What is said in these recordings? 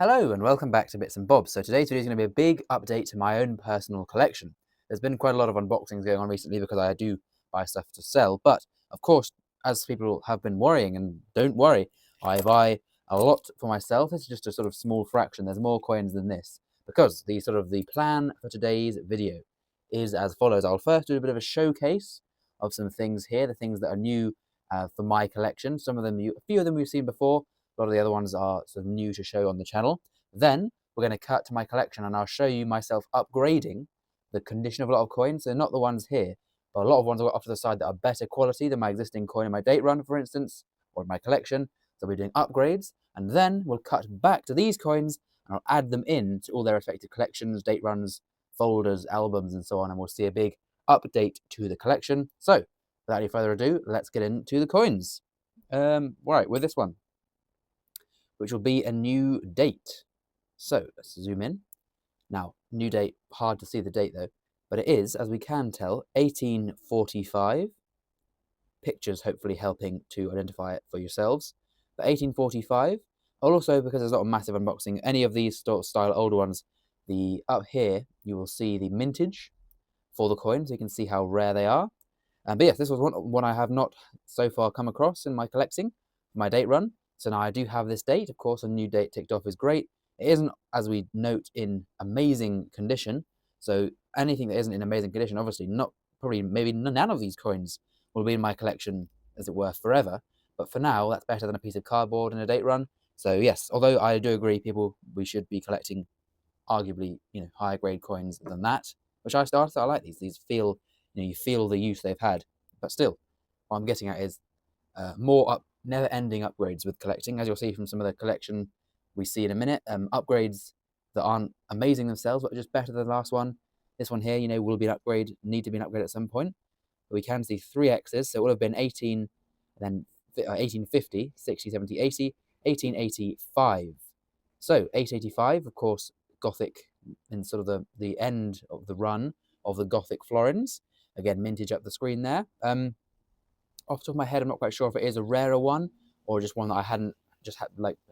Hello and welcome back to Bits and Bobs. So today's video is going to be a big update to my own personal collection. There's been quite a lot of unboxings going on recently because I do buy stuff to sell. But of course, as people have been worrying, and don't worry, I buy a lot for myself. It's just a sort of small fraction. There's more coins than this because the plan for today's video is as follows. I'll first do a bit of a showcase of some things here, the things that are new for my collection. Some of them, a few of them we've seen before. A lot of the other ones are sort of new to show on the channel. Then we're going to cut to my collection and I'll show you myself upgrading the condition of a lot of coins. So not the ones here, but a lot of ones I've got off to the side that are better quality than my existing coin in my date run, for instance, or in my collection. So we're doing upgrades, and then we'll cut back to these coins and I'll add them in to all their respective collections, date runs, folders, albums, and so on, and we'll see a big update to the collection. So without any further ado, let's get into the coins. Right, with this one, which will be a new date. So let's zoom in. Now, new date, hard to see the date though, but it is, as we can tell, 1845. Pictures hopefully helping to identify it for yourselves. But 1845, also because there's not a massive unboxing, any of these style older ones, up here you will see the mintage for the coins, so you can see how rare they are. But yes, this was one I have not so far come across in my collecting, my date run. So now I do have this date. Of course, a new date ticked off is great. It isn't, as we note, in amazing condition. So anything that isn't in amazing condition, obviously not, probably maybe none of these coins will be in my collection, as it were, forever. But for now, that's better than a piece of cardboard in a date run. So yes, although I do agree, we should be collecting arguably, higher grade coins than that, which I started. I like these. These feel, you feel the use they've had. But still, what I'm getting at is more never-ending upgrades with collecting, as you'll see from some of the collection we see in a minute. Upgrades that aren't amazing themselves, but just better than the last one. This one here, will be an upgrade, need to be an upgrade at some point. But we can see 3 X's, so it would have been 18, then 1850, 60, 70, 80, 1885. So 1885, of course, Gothic in sort of the end of the run of the Gothic florins. Again, mintage up the screen there. Off the top of my head, I'm not quite sure if it is a rarer one or just one that I hadn't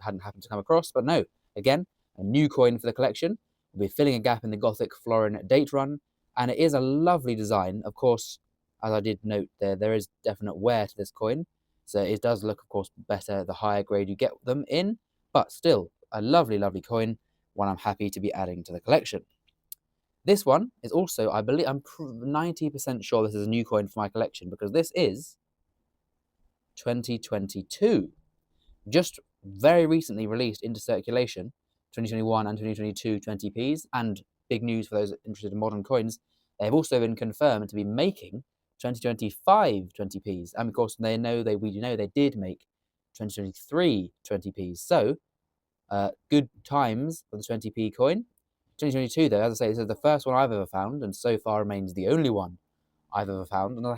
happened to come across. But no, again, a new coin for the collection. We'll be filling a gap in the Gothic florin date run, and it is a lovely design. Of course, as I did note, there is definite wear to this coin, so it does look, of course, better the higher grade you get them in. But still, a lovely, lovely coin, one I'm happy to be adding to the collection. This one is also, I believe, I'm 90% sure this is a new coin for my collection, because this is 2022, just very recently released into circulation. 2021 and 2022 20p's, and big news for those interested in modern coins, they've also been confirmed to be making 2025 20p's, and of course we know they did make 2023 20p's. So good times for the 20p coin. 2022 though, as I say, this is the first one I've ever found, and so far remains the only one I've ever found. And I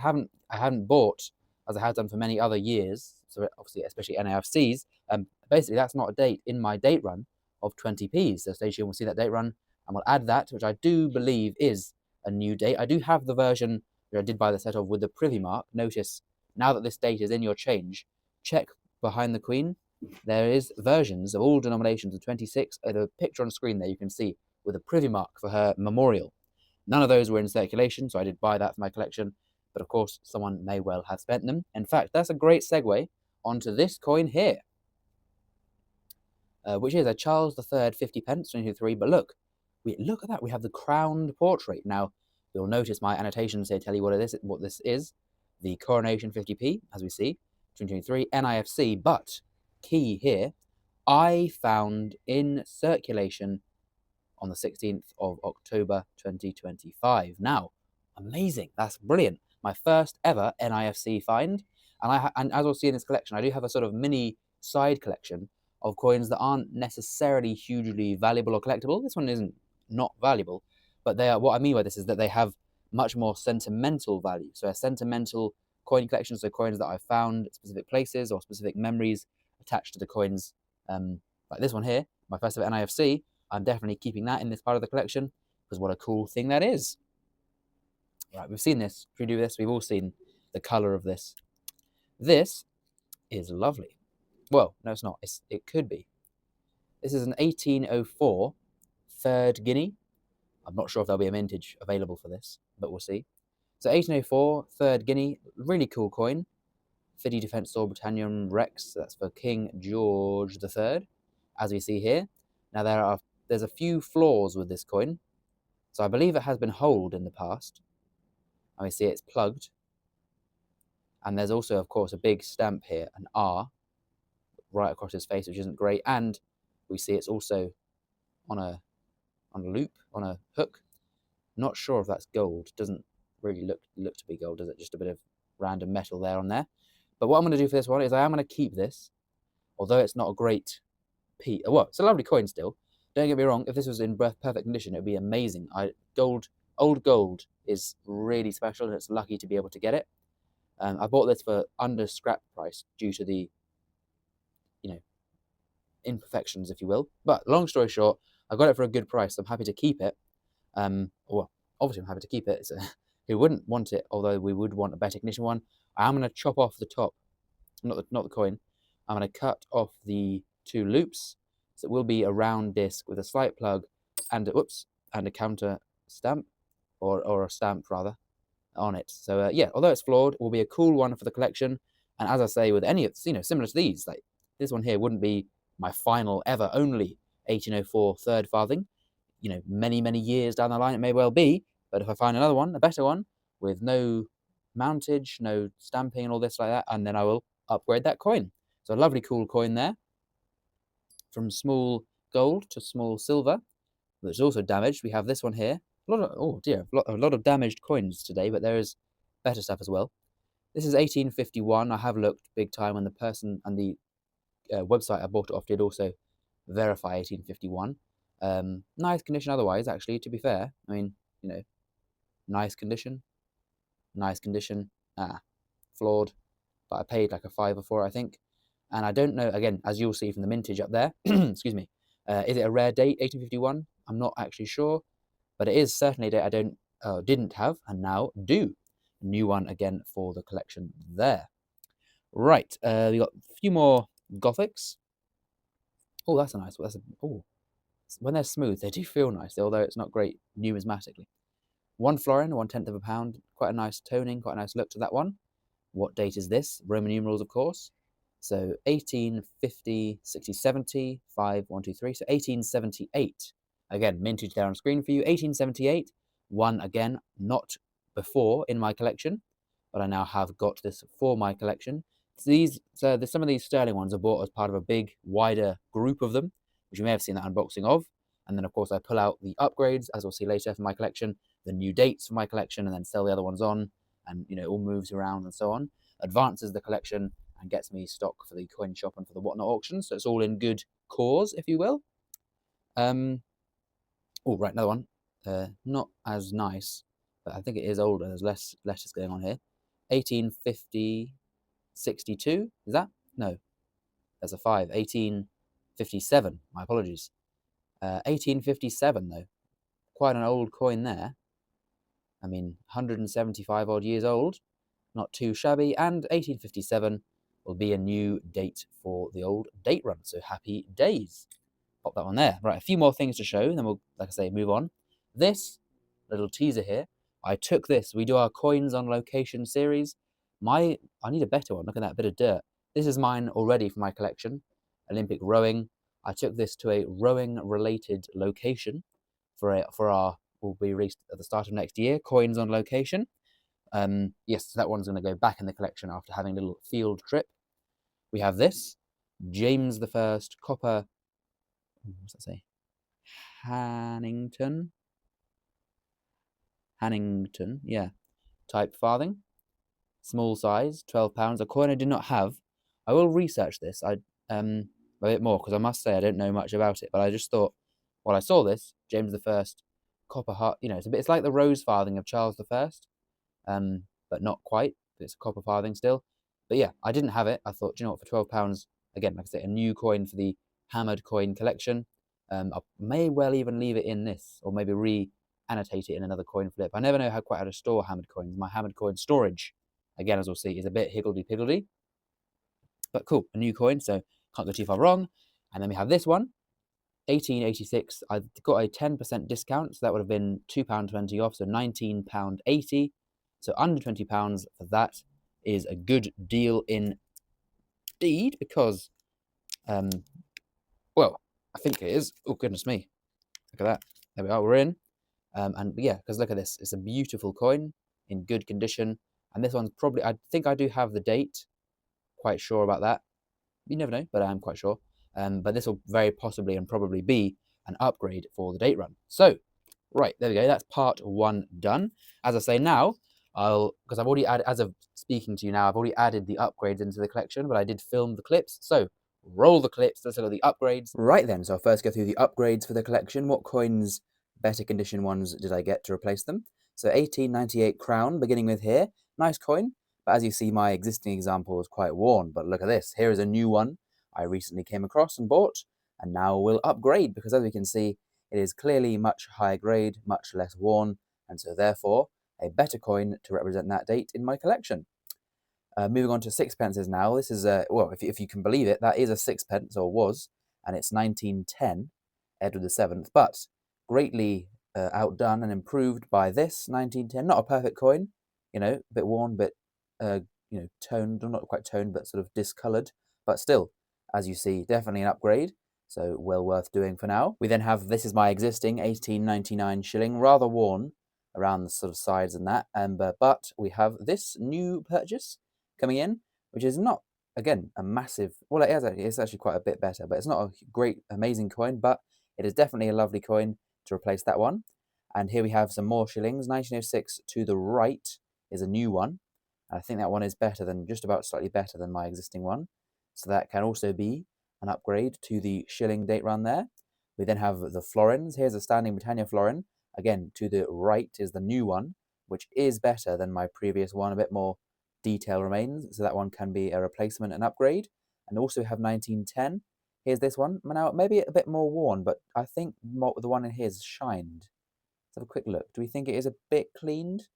haven't bought, as I have done for many other years, so obviously especially NAFCs. Basically that's not a date in my date run of 20p's. So stay tuned, we'll see that date run, and we'll add that, which I do believe is a new date. I do have the version that I did buy the set of with the privy mark. Notice now that this date is in your change, check behind the Queen. There is versions of all denominations of 26. The picture on screen there you can see with a privy mark for her memorial. None of those were in circulation, so I did buy that for my collection. But of course, someone may well have spent them. In fact, that's a great segue onto this coin here, which is a Charles III 50 pence, 2023. But look at that. We have the crowned portrait. Now, you'll notice my annotations here tell you what this is. The coronation 50p, as we see, 2023, NIFC. But key here, I found in circulation on the 16th of October 2025. Now, amazing. That's brilliant. My first ever NIFC find. And as we'll see in this collection, I do have a sort of mini side collection of coins that aren't necessarily hugely valuable or collectible. This one isn't not valuable, but what I mean by this is that they have much more sentimental value. So a sentimental coin collection, so coins that I found at specific places or specific memories attached to the coins, like this one here, my first ever NIFC. I'm definitely keeping that in this part of the collection, because what a cool thing that is. Right, we've seen this. If we do this, we've all seen the color of this. This is lovely. Well, no, it's not. It could be. This is an 1804 third guinea. I'm not sure if there'll be a mintage available for this, but we'll see. So 1804 third guinea, really cool coin. Fiddy Defensor Britannium Rex, that's for King George III, as we see here. Now there's a few flaws with this coin. So I believe it has been holed in the past. And we see it's plugged. And there's also, of course, a big stamp here, an R, right across his face, which isn't great. And we see it's also on a loop, on a hook. Not sure if that's gold. Doesn't really look to be gold, does it? Just a bit of random metal there on there. But what I'm going to do for this one is I am going to keep this, although it's not a great piece. Well, it's a lovely coin still. Don't get me wrong. If this was in perfect condition, it would be amazing. Old gold is really special, and it's lucky to be able to get it. I bought this for under scrap price due to the, imperfections, if you will. But long story short, I got it for a good price. So I'm happy to keep it. Well, obviously I'm happy to keep it. Who wouldn't want it? Although we would want a better condition one. I am going to chop off the top, not the coin. I'm going to cut off the two loops. So it will be a round disc with a slight plug and a counter stamp, or a stamp rather, on it. So yeah, although it's flawed, it will be a cool one for the collection. And as I say, with any of similar to these, like this one here wouldn't be my final ever only 1804 third farthing. Many years down the line it may well be, but if I find another one, a better one, with no mountage, no stamping and all this like that, and then I will upgrade that coin. So a lovely cool coin there, from small gold to small silver, which is also damaged. We have this one here. A lot of damaged coins today, but there is better stuff as well. This is 1851. I have looked big time, and the person and the website I bought it off did also verify 1851. Nice condition otherwise, actually, to be fair. I mean, nice condition. Flawed, but I paid like a $5 for it, I think. And I don't know, again, as you'll see from the mintage up there, excuse me, is it a rare date, 1851? I'm not actually sure, but it is certainly a date I didn't have, and now do. New one again for the collection there. Right, we got a few more Gothics. Oh, that's a nice one. When they're smooth, they do feel nice, although it's not great numismatically. 1 florin, 1/10 of a pound. Quite a nice toning, quite a nice look to that one. What date is this? Roman numerals, of course. So 1850, 60, 70, 5, 1, 2, 3. So 1878. Again, mintage there on screen for you. 1878. One again, not before in my collection, but I now have got this for my collection. So some of these sterling ones are bought as part of a big, wider group of them, which you may have seen that unboxing of. And then, of course, I pull out the upgrades, as we'll see later, for my collection, the new dates for my collection, and then sell the other ones on, and, it all moves around and so on. Advances the collection and gets me stock for the coin shop and for the whatnot auction. So it's all in good cause, if you will. Oh, right, another one. Not as nice, but I think it is older. There's less letters going on here. 1850, 62, is that? No, there's a 5. 1857, my apologies. 1857, though. Quite an old coin there. I mean, 175 odd years old. Not too shabby. And 1857 will be a new date for the old date run. So happy days. Pop that one there. Right, a few more things to show, then we'll, like I say, move on. This little teaser here, I took this. We do our coins on location series. I need a better one. Look at that bit of dirt. This is mine already for my collection. Olympic rowing. I took this to a rowing-related location will be released at the start of next year, coins on location. Yes, that one's going to go back in the collection after having a little field trip. We have this, James I copper, what's that say? Hannington, yeah, type farthing, small size, £12, a coin I did not have. I will research this a bit more, because I must say I don't know much about it, but I just thought, while I saw this, James I copper heart, it's like the rose farthing of Charles I, but not quite. It's a copper farthing still. But yeah, I didn't have it. I thought, for £12, again, like I say, a new coin for the hammered coin collection. I may well even leave it in this, or maybe re-annotate it in another coin flip. I never know how to store hammered coins. My hammered coin storage, again, as we'll see, is a bit higgledy-piggledy. But cool, a new coin, so can't go too far wrong. And then we have this one. 1886, I got a 10% discount, so that would have been £2.20 off, so £19.80. So under £20 for that is a good deal indeed, because, well, I think it is. Oh, goodness me. Look at that. There we are, we're in. And yeah, because look at this. It's a beautiful coin in good condition. And this one's probably, I think I do have the date. Quite sure about that. You never know, but I am quite sure. But this will very possibly and probably be an upgrade for the date run. So, right, there we go. That's part one done. As I say now, because I've already added, as of speaking to you now, I've already added the upgrades into the collection, but I did film the clips. So, roll the clips. Let's look at the upgrades. Right then, so I'll first go through the upgrades for the collection. What coins, better condition ones, did I get to replace them? So 1898 crown, beginning with here. Nice coin. But as you see, my existing example is quite worn. But look at this. Here is a new one I recently came across and bought. And now we'll upgrade, because as we can see, it is clearly much higher grade, much less worn, and so therefore a better coin to represent that date in my collection. Moving on to sixpences now. This is well, if you can believe it, that is a sixpence, or was, and it's 1910, Edward VII, but greatly outdone and improved by this 1910. Not a perfect coin, a bit worn, bit toned, or not quite toned, but sort of discoloured, but still, as you see, definitely an upgrade. So well worth doing for now. We then have, this is my existing 1899 shilling, rather worn around the sort of sides and that, but we have this new purchase coming in, which is not, again, a massive, well, it's actually quite a bit better, but it's not a great, amazing coin, but it is definitely a lovely coin to replace that one. And here we have some more shillings. 1906 to the right is a new one. I think that one is better than, just about slightly better than my existing one. So that can also be an upgrade to the shilling date run there. We then have the florins. Here's a standing Britannia florin. Again, to the right is the new one, which is better than my previous one. A bit more detail remains, so that one can be a replacement and upgrade. And also have 1910. Here's this one. Now, maybe a bit more worn, but I think the one in here is shined. Let's have a quick look. Do we think it is a bit cleaned?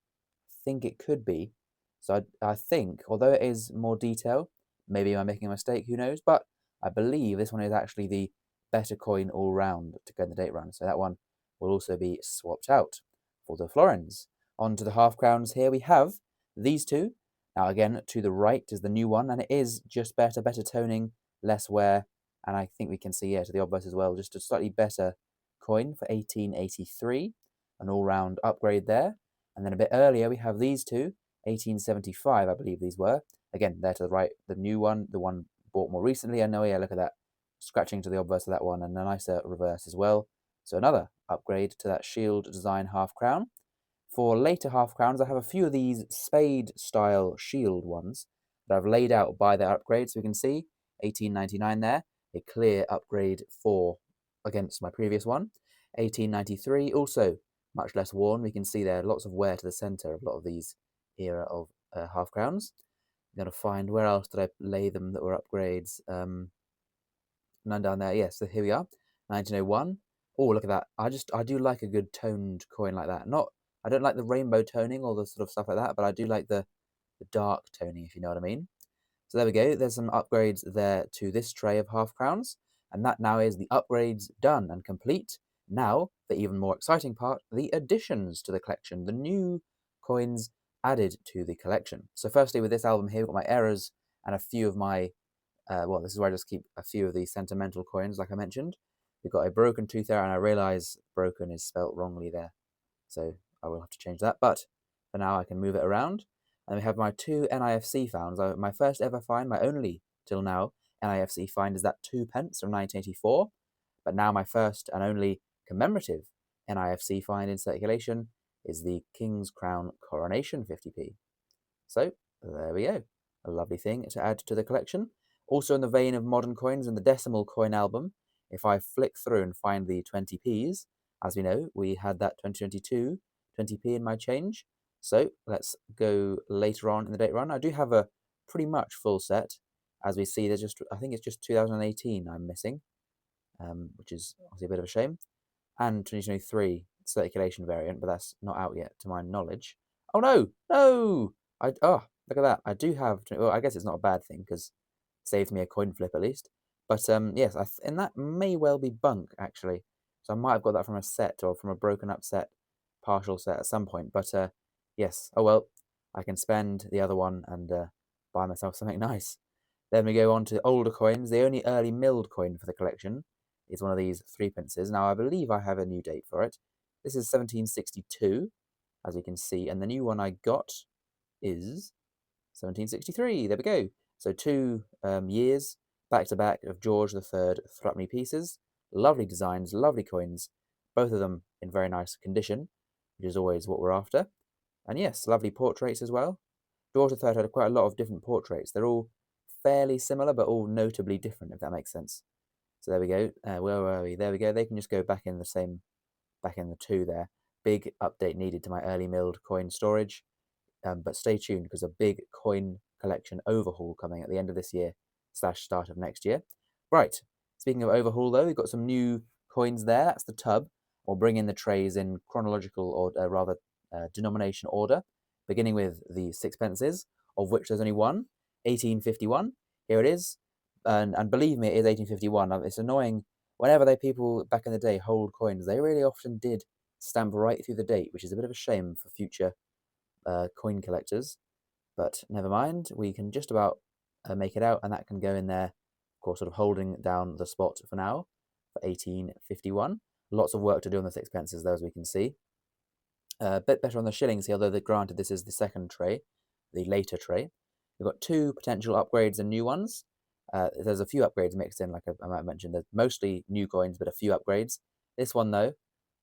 I think it could be. So I think, although it is more detail, maybe I'm making a mistake, who knows, but I believe this one is actually the better coin all round to go in the date run. So that one will also be swapped out for the florins. On to the half crowns here we have these two. Now again, to the right is the new one, and it is just better toning, less wear, and I think we can see, to the obverse as well, just a slightly better coin for 1883, an all-round upgrade there. And then a bit earlier we have these two, 1875, I believe these were. Again, there to the right, the new one, the one bought more recently. I know, look at that, scratching to the obverse of that one, and a nicer reverse as well. So another upgrade to that shield design half crown. For later half crowns, I have a few of these spade-style shield ones that I've laid out by their upgrade. So we can see 1899 there, a clear upgrade against my previous one. 1893, also much less worn. We can see there lots of wear to the centre of a lot of these era of half crowns. I'm going to find, where else did I lay them that were upgrades? None down there. Yes, so here we are. 1901. Oh, look at that. I do like a good toned coin like that. I don't like the rainbow toning or the sort of stuff like that, but I do like the dark toning, if you know what I mean. So there we go. There's some upgrades there to this tray of half crowns, and that now is the upgrades done and complete. Now, the even more exciting part, the additions to the collection, the new coins added to the collection. So firstly, with this album here, we've got my errors and a few of my, this is where I just keep a few of these sentimental coins, like I mentioned. We've got a broken tooth there, and I realise broken is spelt wrongly there. So I will have to change that, but for now I can move it around. And we have my two NIFC finds. My first ever find, my only till now NIFC find, is that 2 pence from 1984. But now my first and only commemorative NIFC find in circulation is the King's Crown Coronation 50p. So there we go, a lovely thing to add to the collection. Also in the vein of modern coins, in the decimal coin album, if I flick through and find the 20p's, as we know, we had that 2022 20p in my change. So let's go later on in the date run. I do have a pretty much full set. As we see, I think it's just 2018 I'm missing, which is obviously a bit of a shame. And 2023 circulation variant, but that's not out yet to my knowledge. Oh no, no! Look at that. I do have, well, I guess it's not a bad thing because it saves me a coin flip at least. But yes, and that may well be bunk, actually. So I might have got that from a set or from a broken up set, partial set at some point. But yes, oh well, I can spend the other one and buy myself something nice. Then we go on to older coins. The only early milled coin for the collection is one of these threepences. Now, I believe I have a new date for it. This is 1762, as you can see, and the new one I got is 1763. There we go. So 2 years back to back of George III threepenny pieces. Lovely designs, lovely coins, both of them in very nice condition, which is always what we're after. And yes, lovely portraits as well. George III had quite a lot of different portraits. They're all fairly similar, but all notably different, if that makes sense. So there we go. Where were we? There we go. They can just go back in the same, back in the two there. Big update needed to my early milled coin storage. But stay tuned because a big coin collection overhaul coming at the end of this year / start of next year. Right. Speaking of overhaul, though, we've got some new coins there. That's the tub. We'll bring in the trays in chronological or rather denomination order, beginning with the sixpences, of which there's only one, 1851. Here it is. And believe me, it is 1851. It's annoying. Whenever people back in the day hold coins, they really often did stamp right through the date, which is a bit of a shame for future coin collectors. But never mind, we can just about make it out, and that can go in there, of course, sort of holding down the spot for now for 1851. Lots of work to do on the sixpences, though, as we can see. A bit better on the shillings here, although granted this is the second tray, the later tray. We've got 2 potential upgrades and new ones. There's a few upgrades mixed in, like I might have mentioned. There's mostly new coins, but a few upgrades. This one, though,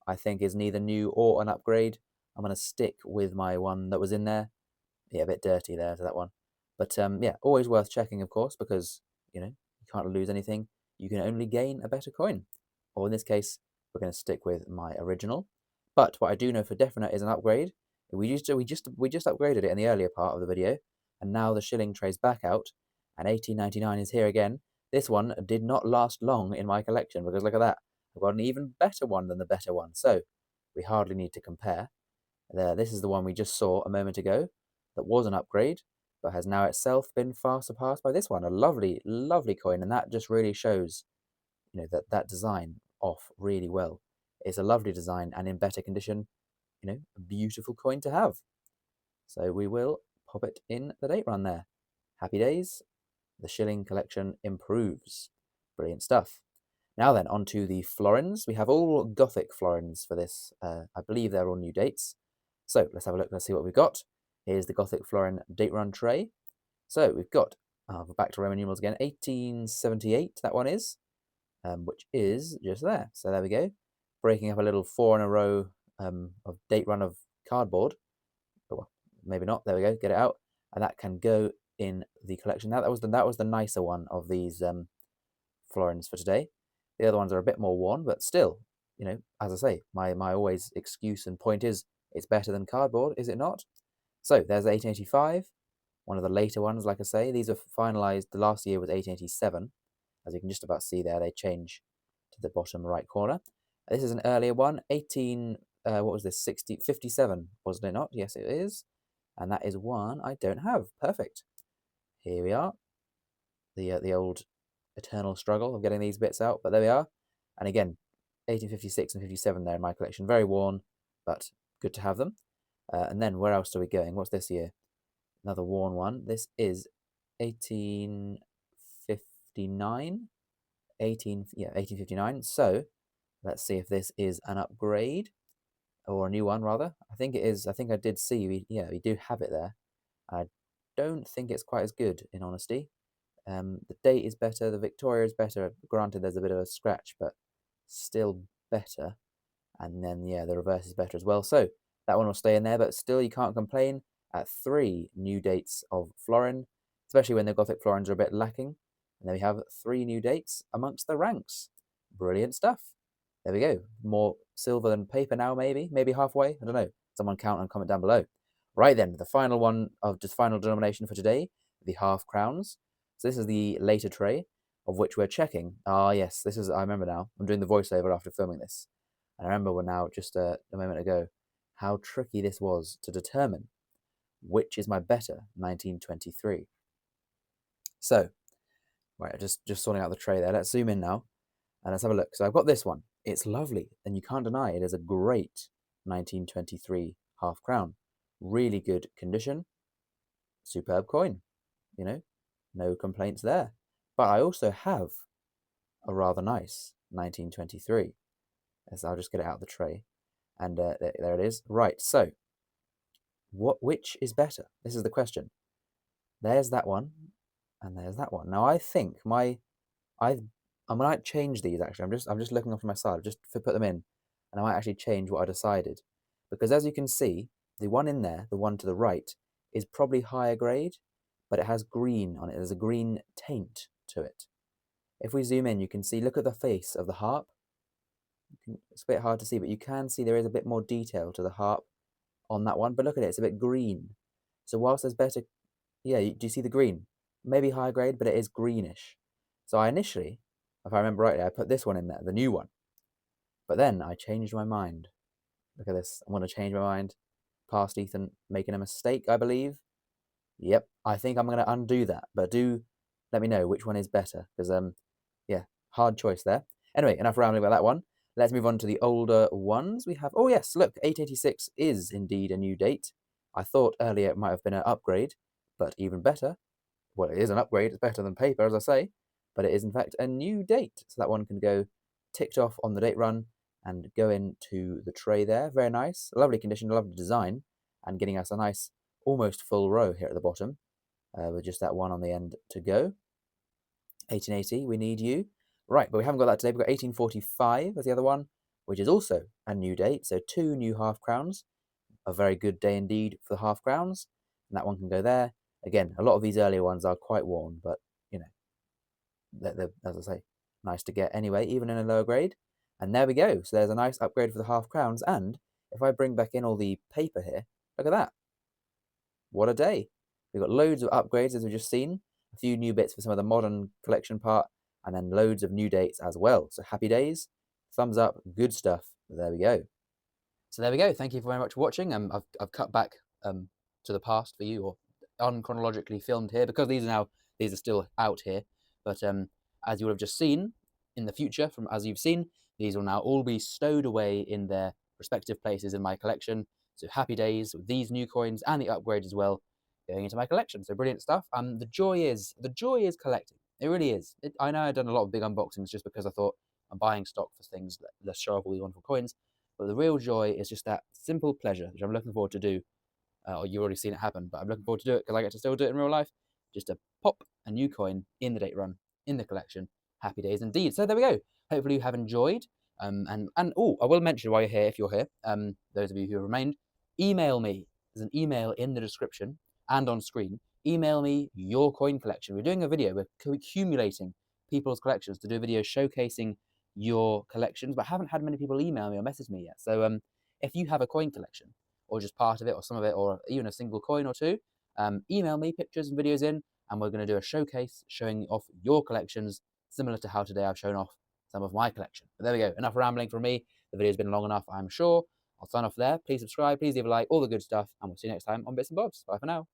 I think is neither new or an upgrade. I'm going to stick with my one that was in there. Yeah, a bit dirty there to that one. But yeah, always worth checking, of course, because, you can't lose anything. You can only gain a better coin. Or in this case, we're going to stick with my original. But what I do know for definite is an upgrade. We just upgraded it in the earlier part of the video, and now the shilling tray's back out, and 1899 is here again. This one did not last long in my collection, because look at that. I've got an even better one than the better one, so we hardly need to compare. There, this is the one we just saw a moment ago that was an upgrade, but has now itself been far surpassed by this one. A lovely, lovely coin, and that just really shows, that design off really well. It's a lovely design and in better condition, a beautiful coin to have. So we will pop it in the date run there. Happy days. The shilling collection improves. Brilliant stuff. Now then, on to the florins. We have all Gothic florins for this. I believe they're all new dates. So let's have a look. Let's see what we've got. Here's the Gothic florin date run tray. So we've got, back to Roman numerals again, 1878, that one is, which is just there. So there we go. Breaking up a little 4 in a row of date run of cardboard. Well, maybe not. There we go. Get it out. And that can go in the collection. Now, that was the nicer one of these florins for today. The other ones are a bit more worn, but still, as I say, my always excuse and point is it's better than cardboard, is it not? So there's 1885, one of the later ones, like I say. These are finalised, the last year was 1887. As you can just about see there, they change to the bottom right corner. This is an earlier one, what was this, 57, wasn't it not? Yes, it is. And that is one I don't have. Perfect. Here we are. The old eternal struggle of getting these bits out, but there we are. And again, 1856 and 57 there in my collection. Very worn, but good to have them. And then where else are we going? What's this year? Another worn one. This is 1859. 1859. So let's see if this is an upgrade or a new one rather. I think it is. I think I did see. We do have it there. I don't think it's quite as good, in honesty. The date is better. The Victoria is better. Granted, there's a bit of a scratch, but still better. And then the reverse is better as well. So that one will stay in there, but still you can't complain at 3 new dates of florin, especially when the Gothic florins are a bit lacking. And then we have 3 new dates amongst the ranks. Brilliant stuff. There we go. More silver than paper now, maybe halfway. I don't know. Someone count and comment down below. Right then, the final one of just final denomination for today, the half crowns. So this is the later tray, of which we're checking. Ah, yes, this is, I remember now. I'm doing the voiceover after filming this. And I remember now, just a moment ago, how tricky this was to determine which is my better 1923. So, Right, just sorting out the tray there. Let's zoom in now and let's have a look. So I've got this one. It's lovely, and you can't deny it is a great 1923 half crown. Really good condition, superb coin, you know, no complaints there. But I also have a rather nice 1923. As I'll just get it out of the tray, and there it is. Right, so which is better? This is the question. There's that one, and there's that one. Now I think I might change these actually. I'm just looking off my side, just to put them in, and I might actually change what I decided, because as you can see, the one in there, the one to the right, is probably higher grade, but it has green on it. There's a green taint to it. If we zoom in, you can see. Look at the face of the harp. It's a bit hard to see, but you can see there is a bit more detail to the harp on that one. But look at it; it's a bit green. So whilst there's better, yeah, do you see the green? Maybe higher grade, but it is greenish. So I initially, if I remember rightly, I put this one in there, the new one. But then I changed my mind. Look at this. I'm going to change my mind. Past Ethan making a mistake, I believe. Yep, I think I'm going to undo that. But do let me know which one is better, because yeah, hard choice there. Anyway, enough rambling about that one. Let's move on to the older ones. We have, oh yes, look, 886 is indeed a new date. I thought earlier it might have been an upgrade, but even better. Well, it is an upgrade. It's better than paper, as I say, but it is in fact a new date. So that one can go ticked off on the date run and go into the tray there. Very nice, lovely condition, lovely design, and getting us a nice almost full row here at the bottom with just that one on the end to go. 1880, we need you. Right, but we haven't got that today. We've got 1845 as the other one, which is also a new date. So 2 new half crowns. A very good day indeed for the half crowns. And that one can go there. Again, a lot of these earlier ones are quite worn, but, you know, they're, as I say, nice to get anyway, even in a lower grade. And there we go. So there's a nice upgrade for the half crowns. And if I bring back in all the paper here, look at that. What a day. We've got loads of upgrades, as we've just seen. A few new bits for some of the modern collection part, and then loads of new dates as well. So happy days, thumbs up, good stuff. There we go. So there we go. Thank you very much for watching. I've cut back to the past for you, or unchronologically filmed here, because these are still out here. But as you will have just seen, in the future, from as you've seen, these will now all be stowed away in their respective places in my collection. So happy days with these new coins and the upgrade as well, going into my collection. So brilliant stuff. The joy is collecting. It really is. I know I've done a lot of big unboxings just because I thought I'm buying stock for things that let's show off all these wonderful coins. But the real joy is just that simple pleasure, which I'm looking forward to do. Or you've already seen it happen, but I'm looking forward to do it because I get to still do it in real life. Just to pop a new coin in the date run, in the collection. Happy days indeed. So there we go. Hopefully you have enjoyed. And oh, I will mention while you're here, if you're here, those of you who have remained, email me. There's an email in the description and on screen. Email me your coin collection. We're doing a video. We're accumulating people's collections to do a video showcasing your collections, but I haven't had many people email me or message me yet. So if you have a coin collection, or just part of it, or some of it, or even a single coin or two, email me pictures and videos in, and we're going to do a showcase showing off your collections, similar to how today I've shown off some of my collection. But there we go. Enough rambling from me. The video's been long enough, I'm sure. I'll sign off there. Please subscribe. Please leave a like. All the good stuff. And we'll see you next time on Bits and Bobs. Bye for now.